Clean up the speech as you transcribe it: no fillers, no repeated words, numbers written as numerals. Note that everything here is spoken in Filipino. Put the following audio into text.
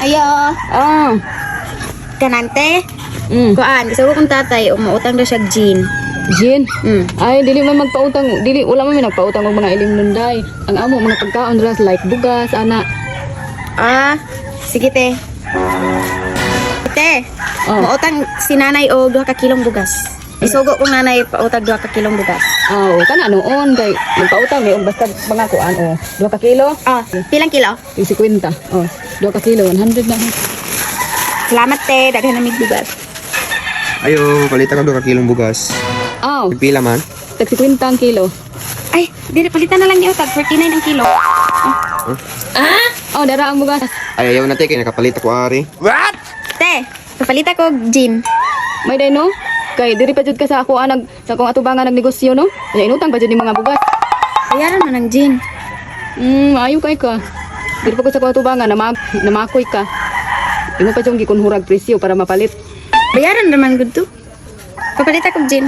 Ayo. Ah. Kanante. Mm. Kuan, gusto ko kung tatay, umautang daw siya gin. Jin. Mm. Ay, dili man magpautang, dili wala man nagpautang og mga ilim lunday. Ang amo mga pagkaon dras like bugas ana. Ah, sige te. Te, Oh. mautang si nanay og 2 ka kilong bugas. Isugo kong nanay pautag 2 ka kilong bugas. Ah, o kana noon kay nagpautang mi og basta mga kuan o 2 ka kilo. Ah, pilang kilo? 50. Oh, 2 ka kilo 100 na. Salamat te, daghan na mig bugas. Ayo, palitan ka 2 ka kilong bugas. Aw, Pila man? tag 50 ang kilo. Ay, dili palitan na lang niyo tag 49 ang kilo. Oh, dara ang bugas. Ay, ayaw na te, kaya nakapalit ako ari. Te, papalita ko og gin. May day no? Kay diri pa jud ka sa ako sa akong atubangan nagnegosyo no. Kaya inutang pa jud ni mga bugas. Bayaran man ang gin. Ayo kay ka. Diri pa ko sa akong atubangan namakoy ka. Imo pa jud gikunhurag presyo para mapalit. Bayaran naman gud to. Papalita ko og gin.